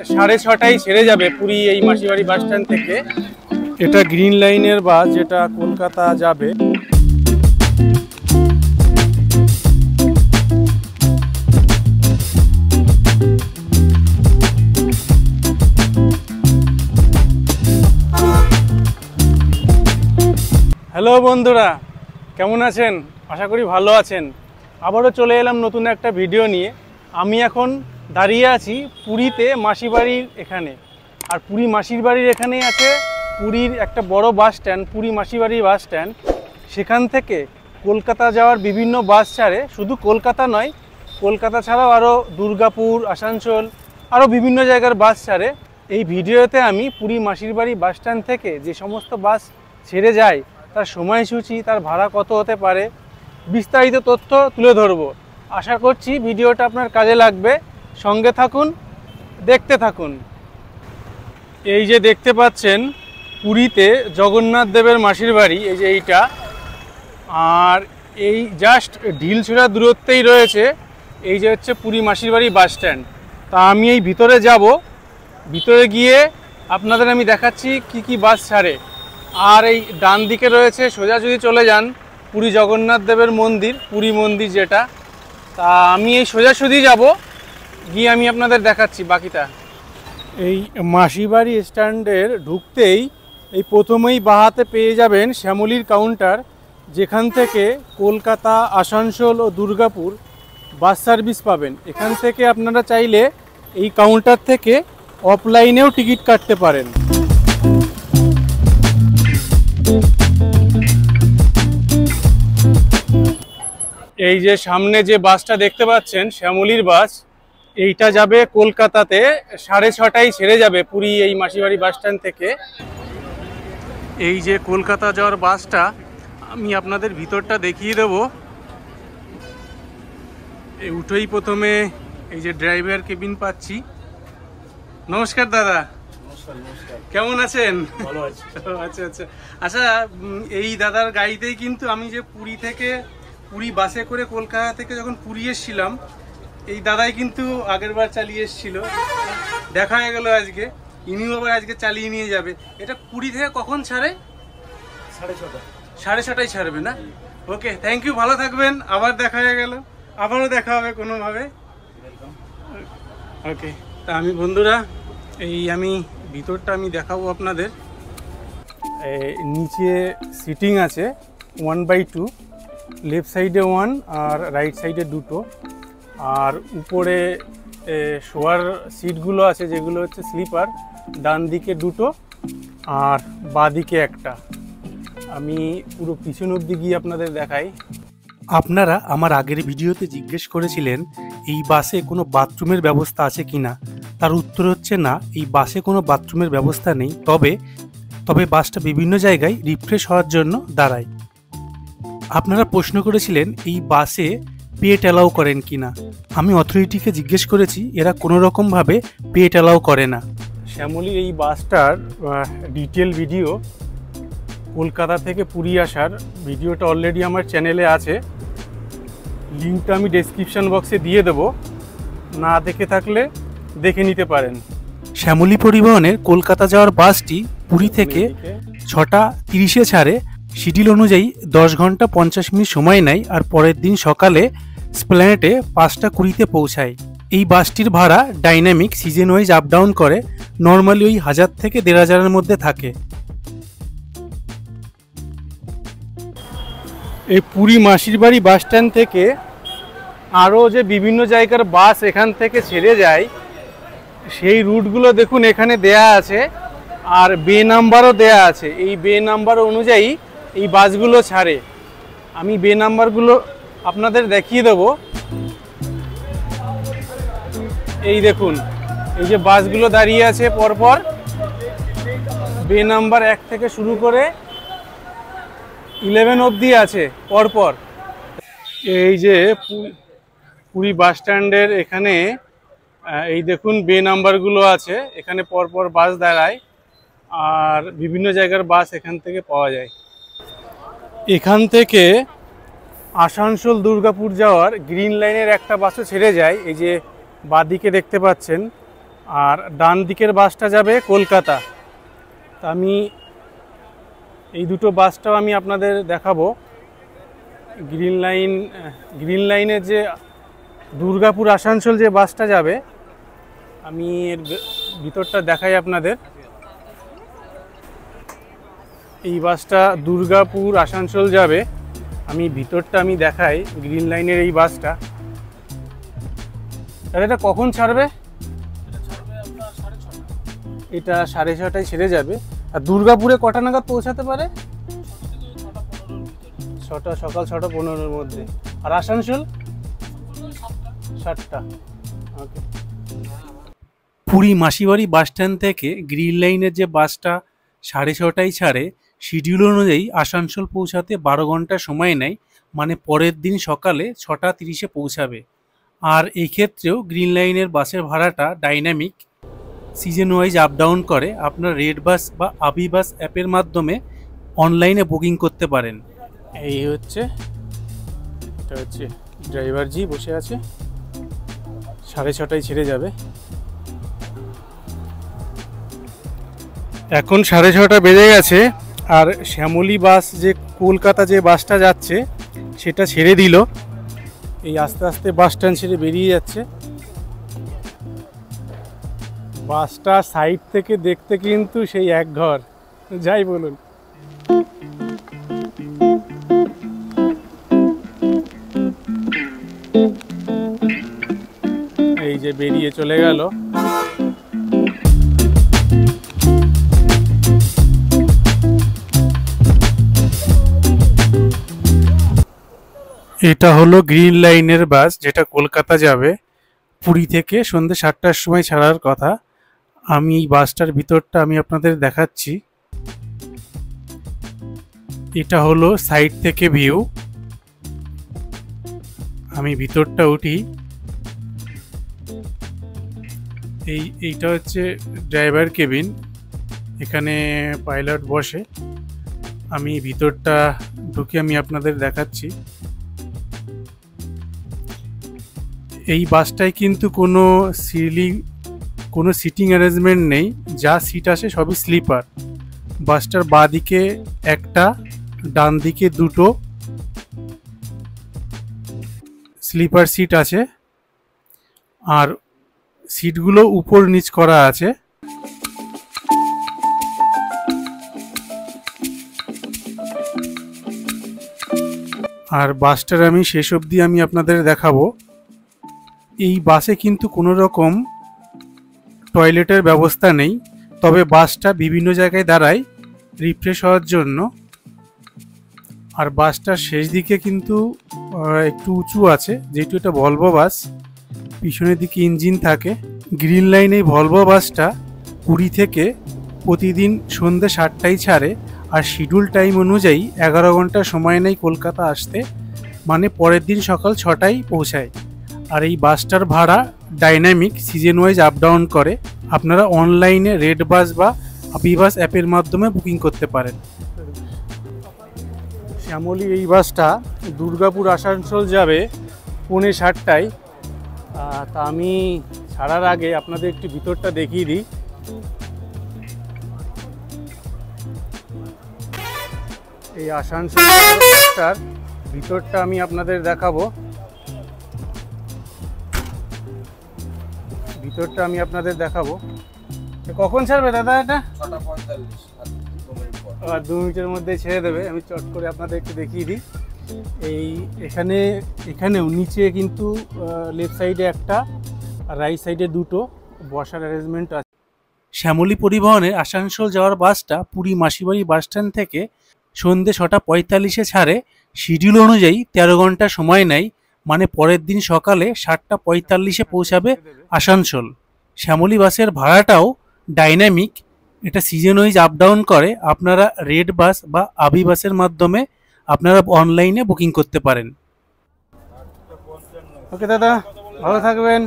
6:30টায় ছেড়ে যাবে পুরী এই মাসিবাড়ি বাস স্ট্যান্ড থেকে। এটা গ্রিন লাইনের বাস যেটা কলকাতা যাবে। হ্যালো বন্ধুরা, কেমন আছেন? আশা করি ভালো আছেন। আবারও চলে এলাম নতুন একটা ভিডিও নিয়ে। আমি এখন দাঁড়িয়ে আছি পুরীতে মাসিবাড়ির এখানে। আর পুরী মাসির বাড়ির এখানেই আছে পুরীর একটা বড় bus stand, Puri Masibari bus stand. সেখান থেকে কলকাতা যাওয়ার বিভিন্ন বাস ছাড়ে। শুধু কলকাতা নয়, কলকাতা ছাড়াও আরও দুর্গাপুর, আসানসোল, আরও বিভিন্ন জায়গার বাস ছাড়ে। এই ভিডিওতে আমি পুরী মাসির বাড়ি বাস স্ট্যান্ড থেকে যে সমস্ত বাস ছেড়ে যায়, তার সময়সূচি, তার ভাড়া কত হতে পারে, বিস্তারিত তথ্য তুলে ধরব। আশা করছি ভিডিওটা আপনার কাজে লাগবে। সঙ্গে থাকুন, দেখতে থাকুন। এই যে দেখতে পাচ্ছেন পুরীতে জগন্নাথ দেবের মাসির বাড়ি, এই যে এইটা। আর এই জাস্ট ঢিলছোড়া দূরত্বেই রয়েছে এই যে হচ্ছে পুরী মাসির বাড়ি বাস স্ট্যান্ড। তা আমি এই ভিতরে যাব, ভিতরে গিয়ে আপনাদের আমি দেখাচ্ছি কি কি বাস ছাড়ে। আর এই ডান দিকে রয়েছে, সোজাসুজি চলে যান পুরী জগন্নাথ দেবের মন্দির, পুরী মন্দির যেটা। তা আমি এই সোজাসুজি যাব, গিয়ে আমি আপনাদের দেখাচ্ছি বাকিটা। এই মাসিবাড়ি স্ট্যান্ডের ঢুকতেই এই প্রথমেই বাঁহাতে পেয়ে যাবেন শ্যামলীর কাউন্টার, যেখান থেকে কলকাতা, আসানসোল ও দুর্গাপুর বাস সার্ভিস পাবেন। এখান থেকে আপনারা চাইলে এই কাউন্টার থেকে অফলাইনেও টিকিট কাটতে পারেন। এই যে সামনে যে বাসটা দেখতে পাচ্ছেন শ্যামলীর বাস, এইটা যাবে কলকাতাতে। 6:30টায় ছেড়ে যাবে পুরী এই মাসিবাড়ি বাস স্ট্যান্ড থেকে। এই যে কলকাতা যাওয়ার বাসটা, আমি আপনাদের ভিতরটা দেখিয়ে দেব। এই উঠেই প্রথমে এই যে ড্রাইভার কেবিন পাচ্ছি। নমস্কার দাদা। কেমন আছেন? ভালো আছি। আচ্ছা আচ্ছা আচ্ছা, এই দাদার গাড়িতেই কিন্তু আমি যে পুরী বাসে করে কলকাতা থেকে যখন পুরী এসেছিলাম, এই দাদাই কিন্তু আগের বার চালিয়ে এসেছিল। দেখা হয়ে গেল আজকে, ইনিও আবার আজকে চালিয়ে নিয়ে যাবে। এটা পুরী থেকে কখন ছাড়ে? 6:30। 6:30টায় ছাড়বে না? ওকে, থ্যাংক ইউ, ভালো থাকবেন। আবার দেখা হয়ে গেল, আবারও দেখা হবে কোনোভাবে। ওকে, তা আমি বন্ধুরা আমি ভিতরটা আমি দেখাবো আপনাদের। নিচে সিটিং আছে 1/2, লেফট সাইডে 1 আর রাইট সাইডে 2। আর উপরে শোয়ার সিটগুলো আছে যেগুলো হচ্ছে স্লিপার, ডান দিকে 2 আর বাঁ দিকে 1। আমি পুরো পিছন অবধি গিয়ে আপনাদের দেখাই। আপনারা আমার আগের ভিডিওতে জিজ্ঞেস করেছিলেন এই বাসে কোনো বাথরুমের ব্যবস্থা আছে কিনা। তার উত্তর হচ্ছে না, এই বাসে কোনো বাথরুমের ব্যবস্থা নেই। তবে বাসটা বিভিন্ন জায়গায় রিফ্রেশ হওয়ার জন্য দাঁড়ায়। আপনারা প্রশ্ন করেছিলেন এই বাসে পেট অ্যালাউ করেন কিনা। আমি অথরিটিকে জিজ্ঞেস করেছি, এরা কোনো রকমভাবে পেট অ্যালাউ করে না। শ্যামলীর এই বাসটার ডিটেল ভিডিও কলকাতা থেকে পুরী আসার ভিডিওটা অলরেডি আমার চ্যানেলে আছে। লিঙ্কটা আমি ডেসক্রিপশন বক্সে দিয়ে দেব, না দেখে থাকলে দেখে নিতে পারেন। শ্যামলী পরিবহনের কলকাতা যাওয়ার বাসটি পুরী থেকে 6:30-এ ছাড়ে। শিডিউল অনুযায়ী 10 ঘন্টা 50 মিনিট সময় নেয়, আর পরের দিন সকালে স্প্ল্যানেটে 5:20-তে পৌঁছায়। এই বাসটির ভাড়া dynamic, season wise up down করে। নর্মালি ওই 1000 থেকে 1500-এর মধ্যে থাকে। এই পুরী মাসির বাড়ি বাস স্ট্যান্ড থেকে আরও যে বিভিন্ন জায়গার বাস এখান থেকে ছেড়ে যায়, সেই রুটগুলো দেখুন এখানে দেয়া আছে, আর বে নাম্বারও দেয়া আছে। এই বে নাম্বার অনুযায়ী এই বাসগুলো ছাড়ে। আমি বে নাম্বারগুলো আপনাদের দেখিয়ে দেব। এই দেখুন, এই যে বাসগুলো দাঁড়িয়ে আছে পরপর, বে নাম্বার 1 থেকে শুরু করে 11 অবধি আছে পরপর। এই যে পুরী বাস স্ট্যান্ডের এখানে এই দেখুন বে নাম্বারগুলো আছে, এখানে পরপর বাস দাঁড়ায়, আর বিভিন্ন জায়গার বাস এখান থেকে পাওয়া যায়। এখান থেকে আসানসোল দুর্গাপুর যাওয়ার গ্রিন লাইনের একটা বাসও ছেড়ে যায়। এই যে বাঁদিকে দেখতে পাচ্ছেন, আর ডান দিকের বাসটা যাবে কলকাতা। তা আমি এই দুটো বাসটাও আমি আপনাদের দেখাবো। গ্রিন লাইনের যে দুর্গাপুর আসানসোল যে বাসটা যাবে, আমি এর ভিতরটা দেখাই আপনাদের। এই বাসটা দুর্গাপুর আসানসোল যাবে, আমি ভিতরটা আমি দেখাই গ্রিন লাইনের এই বাসটা। তাহলে এটা কখন ছাড়বে? এটা 6:30টায় ছেড়ে যাবে। আর দুর্গাপুরে কটা নাগাদ পৌঁছাতে পারে? 6টা, সকাল 6:15-র মধ্যে। আর আসানসোল 7টা। ওকে। পুরী মাসিবাড়ি বাস স্ট্যান্ড থেকে গ্রিন লাইনের যে বাসটা 6:30টায় ছাড়ে, শিডিউল অনুযায়ী আসানসোল পৌঁছাতে 12 ঘন্টা সময় নেয়, মানে পরের দিন সকালে 6:30-এ পৌঁছাবে। আর এই ক্ষেত্রেও গ্রিন লাইনের বাসের ভাড়াটা dynamic, season wise up down করে। আপনার রেড বাস বা আবি বাস অ্যাপের মাধ্যমে অনলাইনে বুকিং করতে পারেন। এই হচ্ছে, এটা হচ্ছে ড্রাইভার জি বসে আছে। 6:30টায় ছেড়ে যাবে। এখন 6:30 বেজে গেছে। আর শ্যামলী বাস যে কলকাতা যে বাসটা যাচ্ছে সেটা ছেড়ে দিল। এই আস্তে আস্তে বাস স্ট্যান্ড ছেড়ে বেরিয়ে যাচ্ছে। বাসটা সাইড থেকে দেখতে কিন্তু সেই এক ঘর, যাই বলুন। এই যে বেরিয়ে চলে গেল। এটা হলো গ্রিন লাইনের বাস যেটা কলকাতা যাবে। পুরী থেকে সন্ধ্যে 7টার সময় ছাড়ার কথা। আমি এই বাসটার ভিতরটা আমি আপনাদের দেখাচ্ছি। এটা হলো সাইড থেকে ভিউ। আমি ভিতরটা উঠি। এইটা হচ্ছে ড্রাইভার কেবিন, এখানে পাইলট বসে। আমি ভিতরটা ঢুকে আমি আপনাদের দেখাচ্ছি। এই বাসটায় কিন্তু কোনো সিটিং অ্যারেঞ্জমেন্ট নেই, যা সিট আসে সবই স্লিপার। বাসটার বাঁ দিকে একটা, ডান দিকে দুটো স্লিপার সিট আছে। আর সিটগুলো উপর নিচ করা আছে। আর বাসটার আমি শেষ অবধি আমি আপনাদের দেখাবো। এই বাসে কিন্তু কোনো রকম টয়লেটের ব্যবস্থা নেই, তবে বাসটা বিভিন্ন জায়গায় দাঁড়ায় রিফ্রেশ হওয়ার জন্য। আর বাসটার শেষ দিকে কিন্তু একটু উঁচু আছে, যেহেতু এটা ভলভো বাস, পিছনের দিকে ইঞ্জিন থাকে। গ্রিন লাইন এই ভলভো বাসটা পুরী থেকে প্রতিদিন সন্ধ্যে 7টায় ছাড়ে। আর শিডিউল টাইম অনুযায়ী 11 ঘন্টা সময় নেয় কলকাতা আসতে, মানে পরের দিন সকাল 6টায় পৌঁছায়। আর এই বাসটার ভাড়া dynamic, season wise up down করে। আপনারা অনলাইনে রেড বাস বা আবি বাস অ্যাপের মাধ্যমে বুকিং করতে পারেন। শ্যামলী এই বাসটা দুর্গাপুর আসানসোল যাবে 6:45টায়। তা আমি ছাড়ার আগে আপনাদের একটু ভিতরটা দেখিয়ে দিই। এই আসানসোল বাসটার ভিতরটা আমি আপনাদের দেখাবো। ভিতরটা আমি আপনাদের দেখাবো। কখন ছাড়বে দাদা এটা? 6:45। আর 2 মিনিটের মধ্যে ছেড়ে দেবে। আমি চট করে আপনাদের একটু দেখিয়ে দিই। এখানেও নিচে কিন্তু লেফট সাইডে একটা আর রাইট সাইডে দুটো বসার অ্যারেঞ্জমেন্ট আছে। শ্যামলী পরিবহনের আসানসোল যাওয়ার বাসটা পুরী মাসিবাড়ি বাস স্ট্যান্ড থেকে সন্ধ্যে 6:45-এ ছাড়ে। শিডিউল অনুযায়ী 13 ঘন্টা সময় নেয়, মানে পরের দিন সকালে 7:45-এ পৌঁছাবে আসানসোল। শ্যামলী বাসের ভাড়াটাও ডাইনামিক, এটা সিজন ওয়াইজ আপ ডাউন করে। আপনারা রেড বাস বা আবি বাসের মাধ্যমে আপনারা অনলাইনে বুকিং করতে পারেন। ওকে দাদা, ভালো থাকবেন।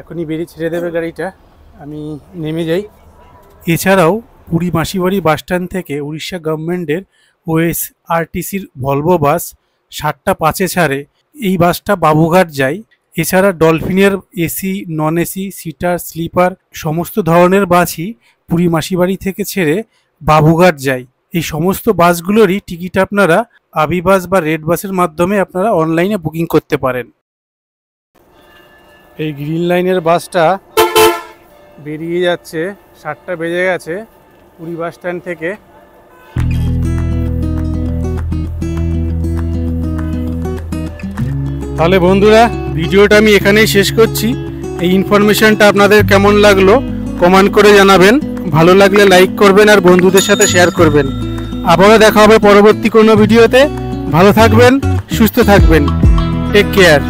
এখনই বেরিয়ে ছেড়ে দেবে গাড়িটা, আমি নেমে যাই। এছাড়াও পুরী মাসিবাড়ি বাস স্ট্যান্ড থেকে উড়িষ্যা গভর্নমেন্টের ওএসআরটিসির ভলভো বাস 7:05-এ ছাড়ে। এই বাসটা বাবুঘাট যায়। এছাড়া ডলফিনের AC, non AC, seater, sleeper সমস্ত ধরনের বাসই পুরী মাসিবাড়ি থেকে ছেড়ে বাবুঘাট যায়। এই সমস্ত বাসগুলোরই টিকিট আপনারা আবিবাস বা রেড বাসের মাধ্যমে আপনারা অনলাইনে বুকিং করতে পারেন। এই গ্রিন লাইনের বাসটা বেরিয়ে যাচ্ছে, 7টা বেজে গেছে পুরী বাস স্ট্যান্ড থেকে। তাহলে বন্ধুরা, ভিডিওটা আমি এখানেই শেষ করছি। এই ইনফরমেশনটা আপনাদের কেমন লাগলো কমেন্ট করে জানাবেন। ভালো লাগলে লাইক করবেন আর বন্ধুদের সাথে শেয়ার করবেন। আবারও দেখা হবে পরবর্তী কোনো ভিডিওতে। ভালো থাকবেন, সুস্থ থাকবেন, টেক কেয়ার।